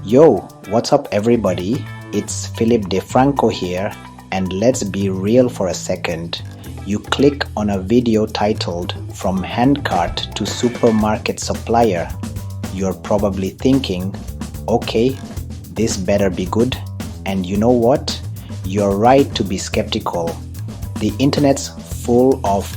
Yo, what's up everybody? It's Philip DeFranco here, and let's be real for a second. You click on a video titled From Handcart to Supermarket Supplier. You're probably thinking, okay, this better be good. And you know what? You're right to be skeptical. The internet's full of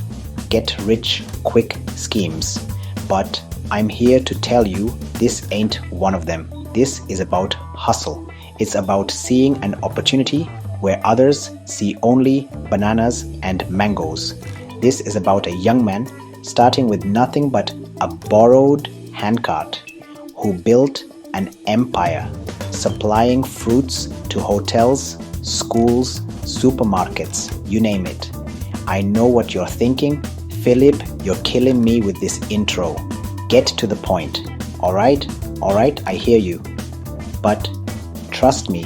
get-rich-quick schemes, but I'm here to tell you this ain't one of them. This is about hustle. It's about seeing an opportunity where others see only bananas and mangoes. This is about a young man starting with nothing but a borrowed handcart who built an empire, supplying fruits to hotels, schools, supermarkets, you name it. I know what you're thinking. Philip, you're killing me with this intro. Get to the point. Alright, I hear you. But trust me,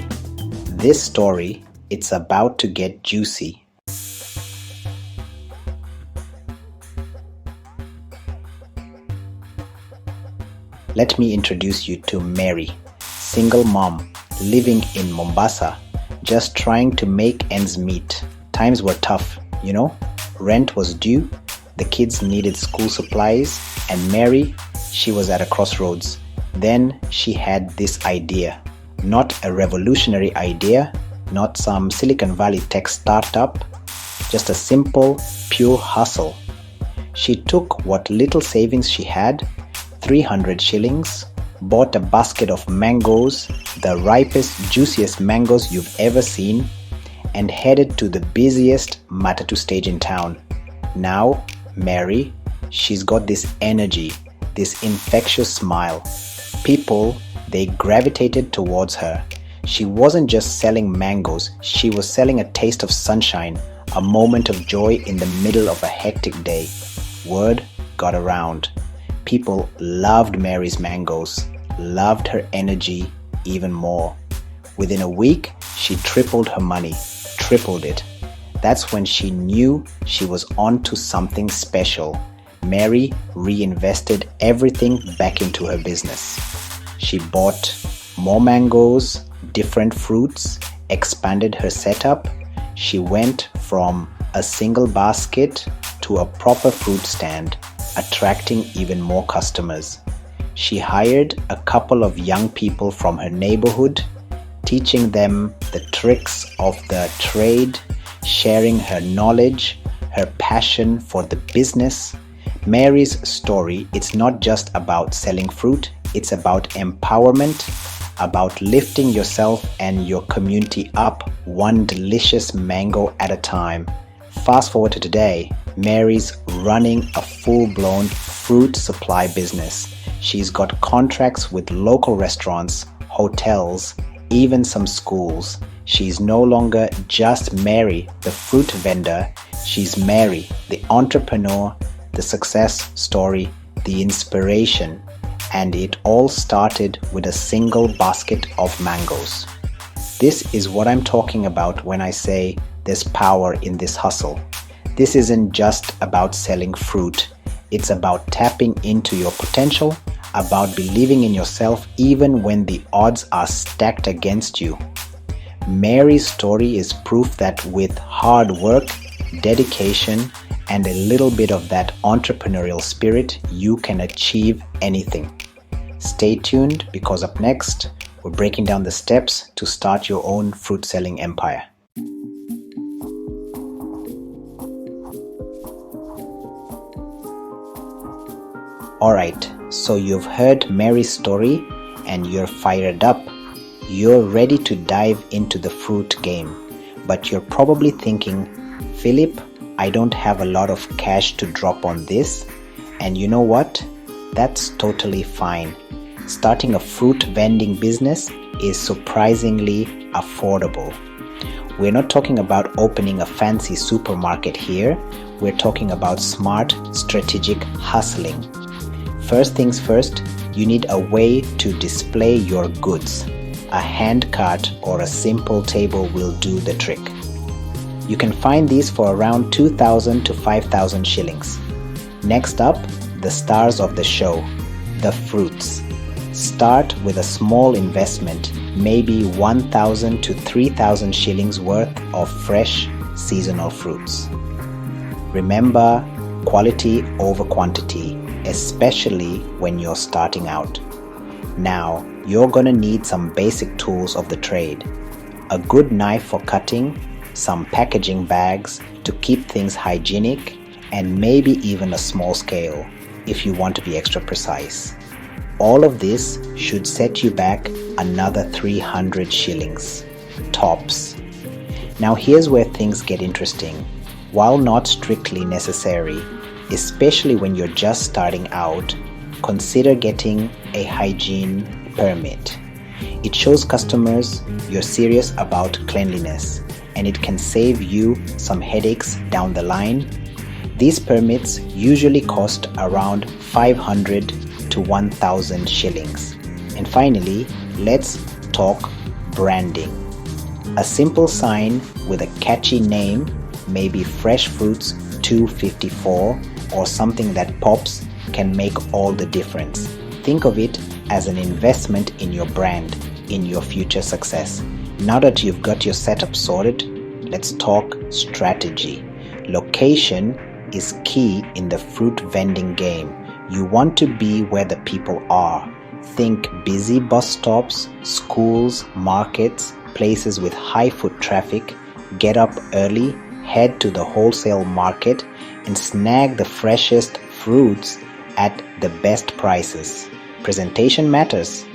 this story, it's about to get juicy. Let me introduce you to Mary, single mom, living in Mombasa, just trying to make ends meet. Times were tough, you know? Rent was due, the kids needed school supplies, and Mary, she was at a crossroads. Then she had this idea. Not a revolutionary idea, not some Silicon Valley tech startup, just a simple, pure hustle. She took what little savings she had, 300 shillings, bought a basket of mangoes, the ripest, juiciest mangoes you've ever seen, and headed to the busiest Matatu stage in town. Now, Mary, she's got this energy, this infectious smile. People, they gravitated towards her. She wasn't just selling mangoes, she was selling a taste of sunshine, a moment of joy in the middle of a hectic day. Word got around. People loved Mary's mangoes, loved her energy even more. Within a week, she tripled her money, tripled it. That's when she knew she was on to something special. Mary reinvested everything back into her business. She bought more mangoes, different fruits, expanded her setup. She went from a single basket to a proper fruit stand, attracting even more customers. She hired a couple of young people from her neighborhood, teaching them the tricks of the trade, sharing her knowledge, her passion for the business. Mary's story, it's not just about selling fruit, it's about empowerment, about lifting yourself and your community up one delicious mango at a time. Fast forward to today, Mary's running a full-blown fruit supply business. She's got contracts with local restaurants, hotels, even some schools. She's no longer just Mary, the fruit vendor. She's Mary, the entrepreneur, the success story, the inspiration. And it all started with a single basket of mangoes. This is what I'm talking about when I say there's power in this hustle. This isn't just about selling fruit. It's about tapping into your potential, about believing in yourself even when the odds are stacked against you. Mary's story is proof that with hard work, dedication, and a little bit of that entrepreneurial spirit, you can achieve anything. Stay tuned because up next, we're breaking down the steps to start your own fruit selling empire. Alright, so you've heard Mary's story and you're fired up. You're ready to dive into the fruit game. But you're probably thinking, Philip, I don't have a lot of cash to drop on this. And you know what? That's totally fine. Starting a fruit vending business is surprisingly affordable. We're not talking about opening a fancy supermarket here. We're talking about smart, strategic hustling. First things first, you need a way to display your goods. A hand cart or a simple table will do the trick. You can find these for around 2,000 to 5,000 shillings. Next up, the stars of the show, the fruits. Start with a small investment, maybe 1,000 to 3,000 shillings worth of fresh seasonal fruits. Remember, quality over quantity, especially when you're starting out. Now, you're gonna need some basic tools of the trade. A good knife for cutting, some packaging bags to keep things hygienic, and maybe even a small scale if you want to be extra precise. All of this should set you back another 300 shillings, tops. Now here's where things get interesting. While not strictly necessary, especially when you're just starting out, consider getting a hygiene permit. It shows customers you're serious about cleanliness, and it can save you some headaches down the line. These permits usually cost around 500 to 1,000 shillings. And finally, let's talk branding. A simple sign with a catchy name, maybe Fresh Fruits 254 or something that pops, can make all the difference. Think of it as an investment in your brand, in your future success. Now that you've got your setup sorted, let's talk strategy. Location is key in the fruit vending game. You want to be where the people are. Think busy bus stops, schools, markets, places with high foot traffic. Get up early, head to the wholesale market, and snag the freshest fruits at the best prices. Presentation matters.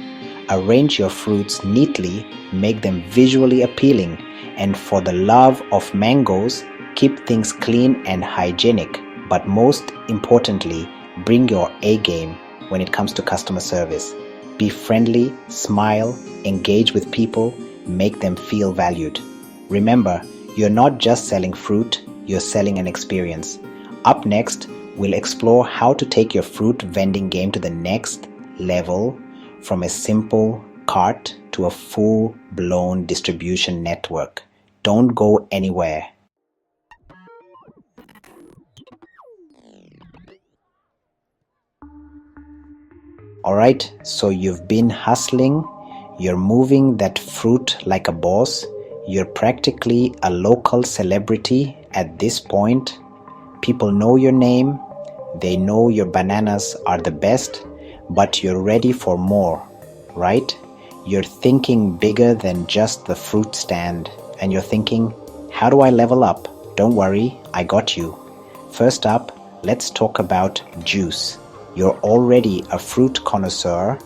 Arrange your fruits neatly, make them visually appealing, and for the love of mangoes, keep things clean and hygienic. But most importantly, bring your A game when it comes to customer service. Be friendly, smile, engage with people, make them feel valued. Remember, you're not just selling fruit, you're selling an experience. Up next, we'll explore how to take your fruit vending game to the next level, from a simple cart to a full-blown distribution network. Don't go anywhere. Alright, so you've been hustling, you're moving that fruit like a boss, you're practically a local celebrity at this point. People know your name, they know your bananas are the best, but you're ready for more, right? You're thinking bigger than just the fruit stand, and you're thinking, how do I level up? Don't worry, I got you. First up, let's talk about juice. You're already a fruit connoisseur.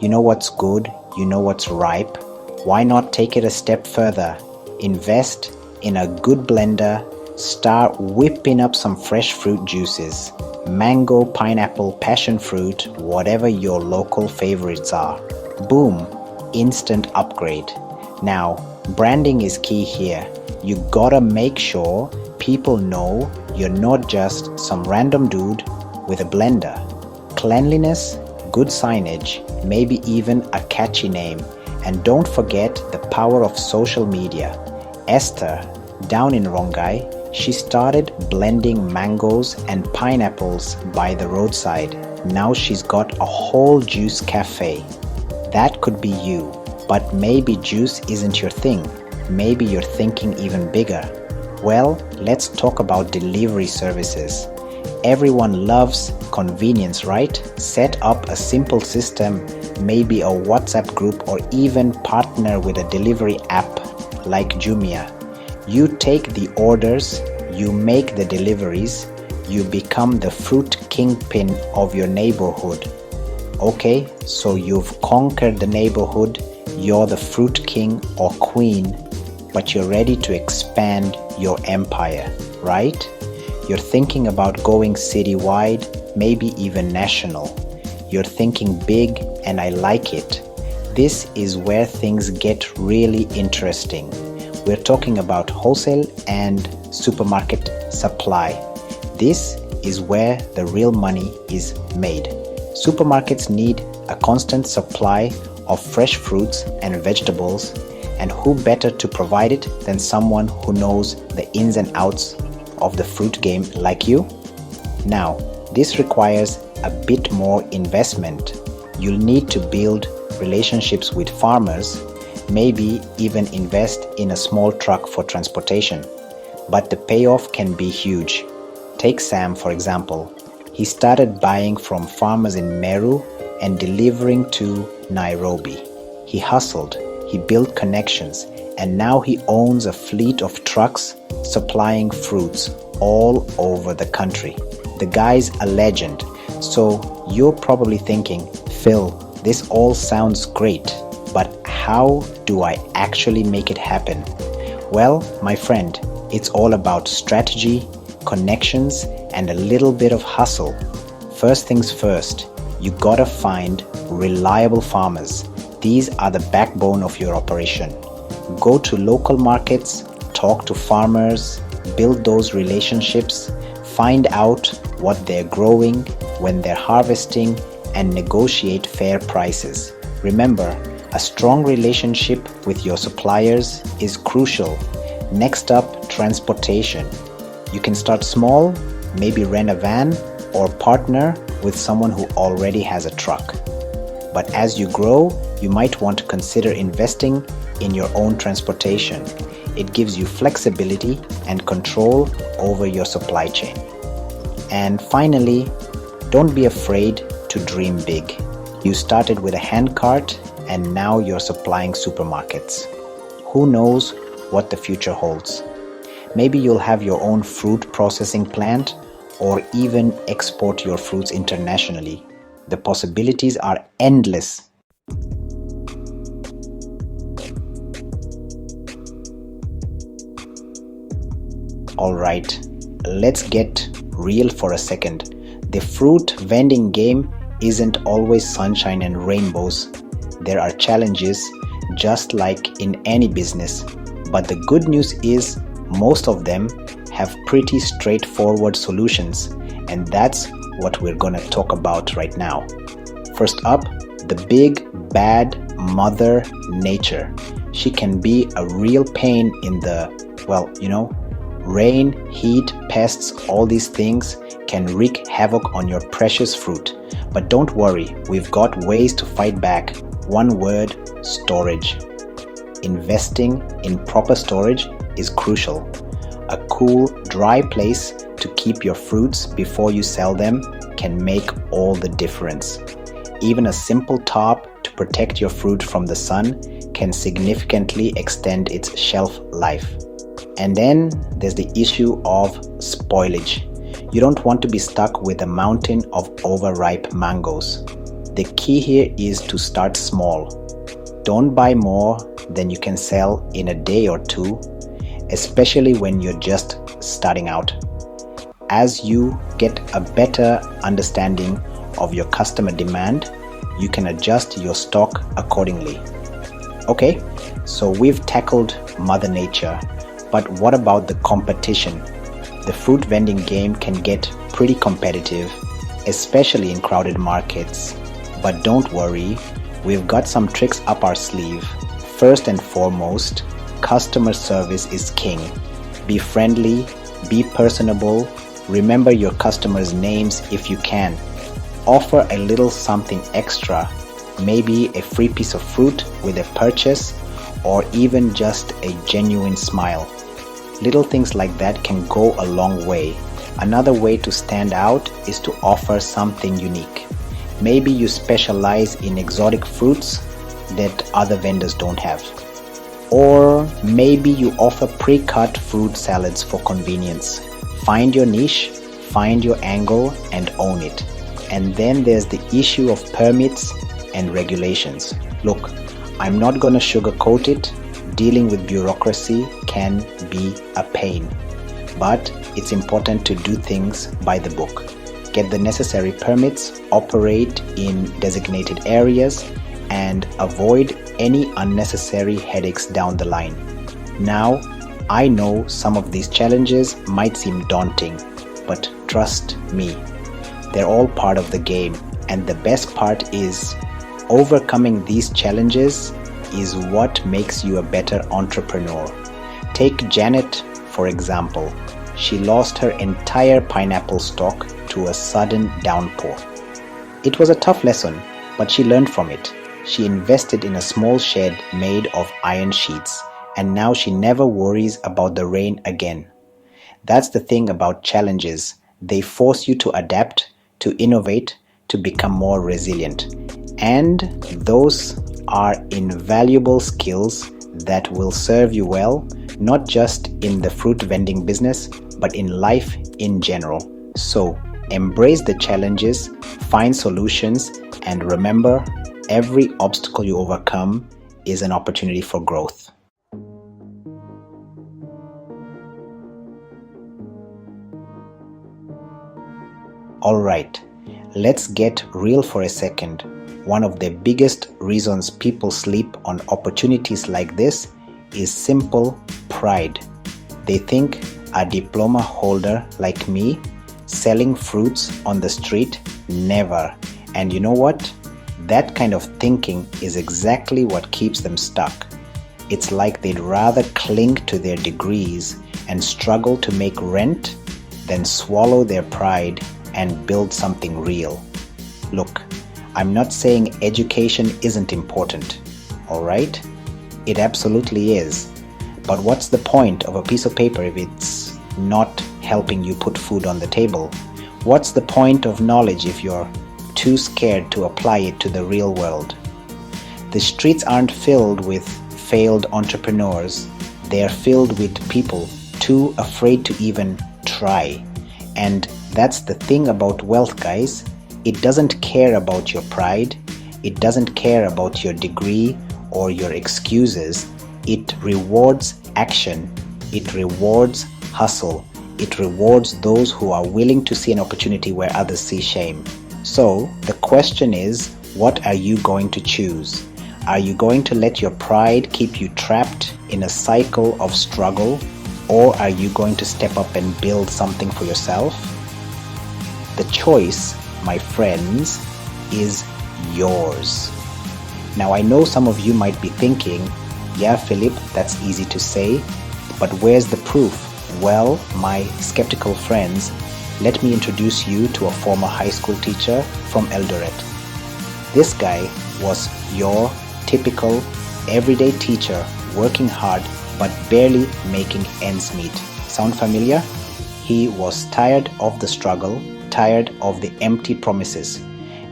You know what's good, you know what's ripe. Why not take it a step further? Invest in a good blender. Start whipping up some fresh fruit juices. Mango, pineapple, passion fruit, whatever your local favorites are. Boom, instant upgrade. Now, branding is key here. You gotta make sure people know you're not just some random dude with a blender. Cleanliness, good signage, maybe even a catchy name. And don't forget the power of social media. Esther, down in Rongai, she started blending mangoes and pineapples by the roadside. Now she's got a whole juice cafe. That could be you, but maybe juice isn't your thing. Maybe you're thinking even bigger. Well, let's talk about delivery services. Everyone loves convenience, right? Set up a simple system, maybe a WhatsApp group, or even partner with a delivery app like Jumia. You take the orders, you make the deliveries, you become the fruit kingpin of your neighborhood. Okay, so you've conquered the neighborhood, you're the fruit king or queen, but you're ready to expand your empire, right? You're thinking about going citywide, maybe even national. You're thinking big, and I like it. This is where things get really interesting. We're talking about wholesale and supermarket supply. This is where the real money is made. Supermarkets need a constant supply of fresh fruits and vegetables, and who better to provide it than someone who knows the ins and outs of the fruit game like you? Now, this requires a bit more investment. You'll need to build relationships with farmers, maybe even invest in a small truck for transportation. But the payoff can be huge. Take Sam, for example. He started buying from farmers in Meru and delivering to Nairobi. He hustled, he built connections, and now he owns a fleet of trucks supplying fruits all over the country. The guy's a legend. So you're probably thinking, Phil, this all sounds great, but how do I actually make it happen? Well, my friend, it's all about strategy, connections, and a little bit of hustle. First things first, you gotta find reliable farmers. These are the backbone of your operation. Go to local markets, talk to farmers, build those relationships, find out what they're growing, when they're harvesting, and negotiate fair prices. Remember, a strong relationship with your suppliers is crucial. Next up, transportation. You can start small, maybe rent a van or partner with someone who already has a truck. But as you grow, you might want to consider investing in your own transportation. It gives you flexibility and control over your supply chain. And finally, don't be afraid to dream big. You started with a handcart and now you're supplying supermarkets. Who knows what the future holds? Maybe you'll have your own fruit processing plant or even export your fruits internationally. The possibilities are endless. Alright, let's get real for a second. The fruit vending game isn't always sunshine and rainbows. There are challenges, just like in any business. But the good news is, most of them have pretty straightforward solutions, and that's what we're gonna talk about right now. First up, the big bad mother nature. She can be a real pain in the, rain, heat, pests, all these things can wreak havoc on your precious fruit. But don't worry, we've got ways to fight back. One word, storage. Investing in proper storage is crucial. A cool, dry place to keep your fruits before you sell them can make all the difference. Even a simple tarp to protect your fruit from the sun can significantly extend its shelf life. And then there's the issue of spoilage. You don't want to be stuck with a mountain of overripe mangoes. The key here is to start small. Don't buy more than you can sell in a day or two, especially when you're just starting out. As you get a better understanding of your customer demand, you can adjust your stock accordingly. Okay, so we've tackled Mother Nature, but what about the competition? The fruit vending game can get pretty competitive, especially in crowded markets. But don't worry, we've got some tricks up our sleeve. First and foremost, customer service is king. Be friendly, be personable, remember your customers' names if you can. Offer a little something extra, maybe a free piece of fruit with a purchase, or even just a genuine smile. Little things like that can go a long way. Another way to stand out is to offer something unique. Maybe you specialize in exotic fruits that other vendors don't have. Or maybe you offer pre-cut fruit salads for convenience. Find your niche, find your angle, and own it. And then there's the issue of permits and regulations. Look, I'm not gonna sugarcoat it. Dealing with bureaucracy can be a pain. But it's important to do things by the book. Get the necessary permits, operate in designated areas, and avoid any unnecessary headaches down the line. Now, I know some of these challenges might seem daunting, but trust me, they're all part of the game. And the best part is, overcoming these challenges is what makes you a better entrepreneur. Take Janet, for example. She lost her entire pineapple stock to a sudden downpour. It was a tough lesson, But she learned from it. She invested in a small shed made of iron sheets, and now she never worries about the rain again. That's the thing about challenges. They force you to adapt, to innovate, to become more resilient. And those are invaluable skills that will serve you well, not just in the fruit vending business, but in life in general. So, embrace the challenges, find solutions, and remember, every obstacle you overcome is an opportunity for growth. Alright, let's get real for a second. One of the biggest reasons people sleep on opportunities like this is simple pride. They think a diploma holder like me selling fruits on the street, never. And you know what? That kind of thinking is exactly what keeps them stuck. It's like they'd rather cling to their degrees and struggle to make rent than swallow their pride and build something real. Look, I'm not saying education isn't important, alright? It absolutely is. But what's the point of a piece of paper if it's not helping you put food on the table? What's the point of knowledge if you're too scared to apply it to the real world? The streets aren't filled with failed entrepreneurs. They're filled with people too afraid to even try. And that's the thing about wealth, guys. It doesn't care about your pride. It doesn't care about your degree or your excuses. It rewards action. It rewards hustle. It rewards those who are willing to see an opportunity where others see shame. So the question is, what are you going to choose? Are you going to let your pride keep you trapped in a cycle of struggle, or are you going to step up and build something for yourself? The choice, my friends, is yours. Now I know some of you might be thinking, yeah, Philip, that's easy to say, but where's the proof? Well, my skeptical friends, let me introduce you to a former high school teacher from Eldoret. This guy was your typical everyday teacher, working hard but barely making ends meet. Sound familiar? He was tired of the struggle, tired of the empty promises,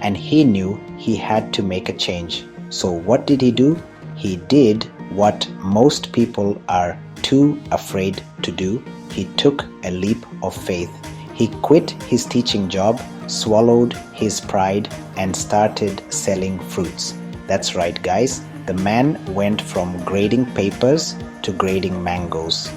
and he knew he had to make a change. So what did he do? He did what most people are too afraid to do. He took a leap of faith. He quit his teaching job, swallowed his pride, and started selling fruits. That's right, guys. The man went from grading papers to grading mangoes.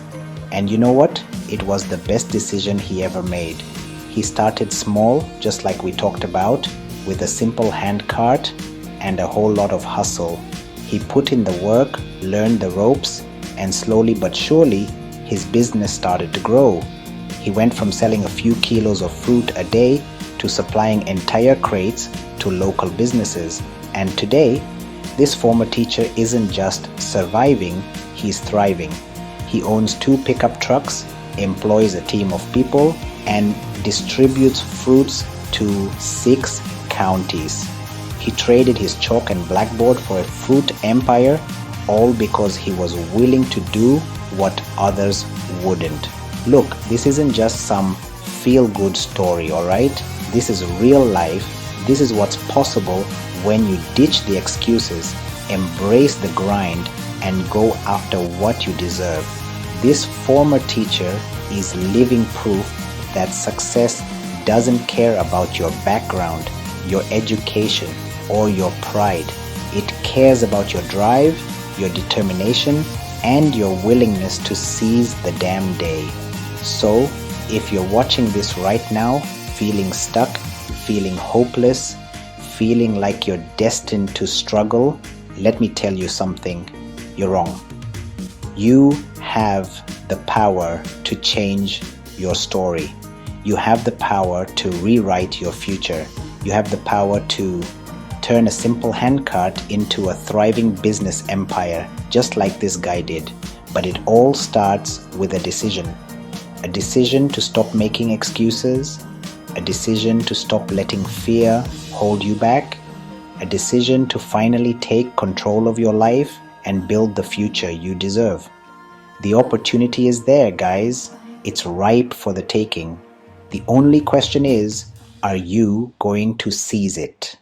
And you know what? It was the best decision he ever made. He started small, just like we talked about, with a simple handcart and a whole lot of hustle. He put in the work, learned the ropes, and slowly but surely, his business started to grow. He went from selling a few kilos of fruit a day to supplying entire crates to local businesses. And today, this former teacher isn't just surviving, he's thriving. He owns 2 pickup trucks, employs a team of people, and distributes fruits to 6 counties. He traded his chalk and blackboard for a fruit empire, all because he was willing to do what others wouldn't. Look, this isn't just some feel-good story, alright? This is real life. This is what's possible when you ditch the excuses, embrace the grind, and go after what you deserve. This former teacher is living proof that success doesn't care about your background, your education, or your pride. It cares about your drive, your determination, and your willingness to seize the damn day. So, if you're watching this right now, feeling stuck, feeling hopeless, feeling like you're destined to struggle, let me tell you something. You're wrong. You have the power to change your story. You have the power to rewrite your future. You have the power to turn a simple handcart into a thriving business empire, just like this guy did. But it all starts with a decision. A decision to stop making excuses, a decision to stop letting fear hold you back, a decision to finally take control of your life and build the future you deserve. The opportunity is there, guys. It's ripe for the taking. The only question is, are you going to seize it?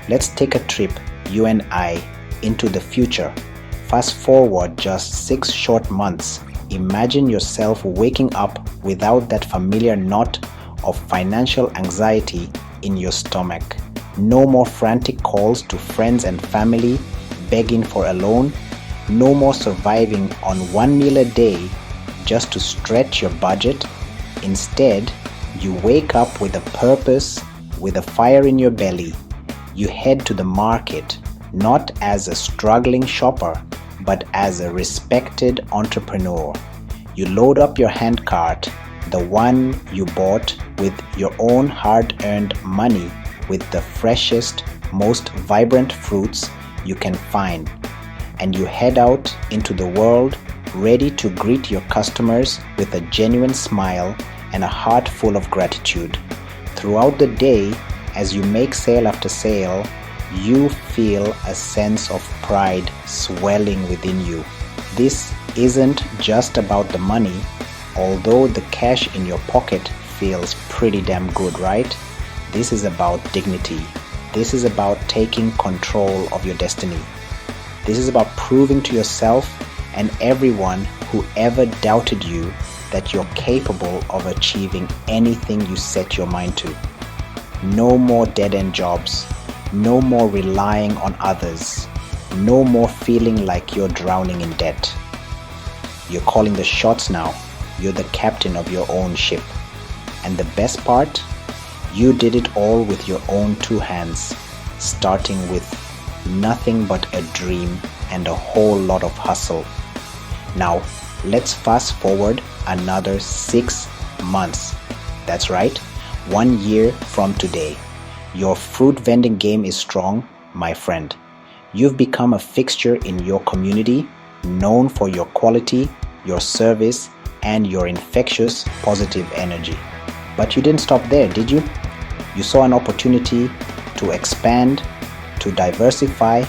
Let's take a trip, you and I, into the future. Fast forward just 6 short months. Imagine yourself waking up without that familiar knot of financial anxiety in your stomach. No more frantic calls to friends and family begging for a loan. No more surviving on one meal a day just to stretch your budget. Instead, you wake up with a purpose, with a fire in your belly. You head to the market, not as a struggling shopper, but as a respected entrepreneur. You load up your handcart, the one you bought with your own hard-earned money, with the freshest, most vibrant fruits you can find, and you head out into the world ready to greet your customers with a genuine smile and a heart full of gratitude. Throughout the day, as you make sale after sale, you feel a sense of pride swelling within you. This isn't just about the money, although the cash in your pocket feels pretty damn good, right? This is about dignity. This is about taking control of your destiny. This is about proving to yourself and everyone who ever doubted you that you're capable of achieving anything you set your mind to. No more dead-end jobs. No more relying on others. No more feeling like you're drowning in debt. You're calling the shots now. You're the captain of your own ship. And the best part? You did it all with your own 2 hands, starting with nothing but a dream and a whole lot of hustle. Now, let's fast forward another 6 months. That's right, 1 year from today. Your fruit vending game is strong, my friend. You've become a fixture in your community, known for your quality, your service, and your infectious positive energy. But you didn't stop there, did you? You saw an opportunity to expand, to diversify,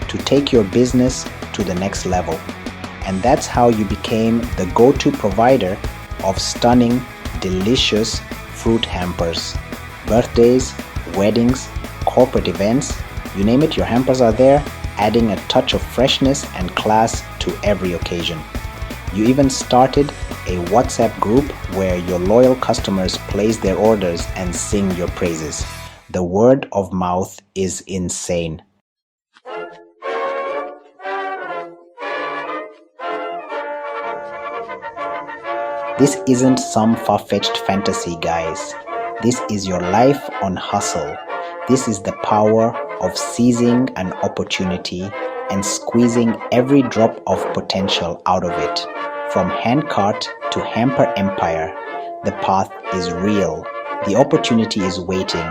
to take your business to the next level. And that's how you became the go-to provider of stunning, delicious fruit hampers. Birthdays, weddings, corporate events, you name it, your hampers are there, adding a touch of freshness and class to every occasion. You even started a WhatsApp group where your loyal customers place their orders and sing your praises. The word of mouth is insane. This isn't some far-fetched fantasy, guys. This is your life on hustle. This is the power of seizing an opportunity and squeezing every drop of potential out of it. From handcart to hamper empire, the path is real. The opportunity is waiting,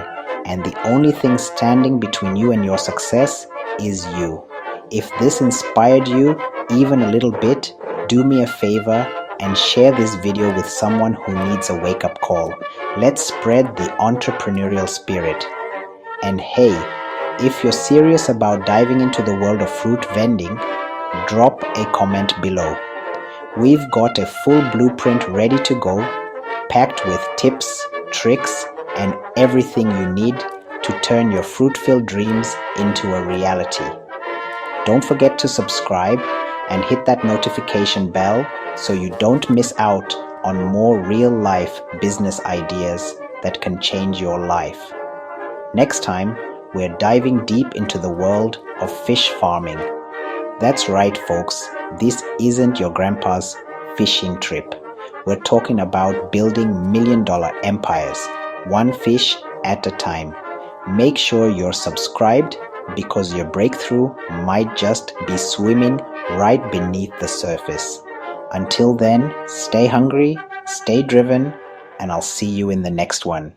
and the only thing standing between you and your success is you. If this inspired you even a little bit, do me a favor and share this video with someone who needs a wake-up call. Let's spread the entrepreneurial spirit. And hey, if you're serious about diving into the world of fruit vending, drop a comment below. We've got a full blueprint ready to go, packed with tips, tricks, and everything you need to turn your fruit-filled dreams into a reality. Don't forget to subscribe and hit that notification bell so you don't miss out on more real-life business ideas that can change your life. Next time, we're diving deep into the world of fish farming. That's right, folks, this isn't your grandpa's fishing trip. We're talking about building million-dollar empires, one fish at a time. Make sure you're subscribed because your breakthrough might just be swimming right beneath the surface. Until then, stay hungry, stay driven, and I'll see you in the next one.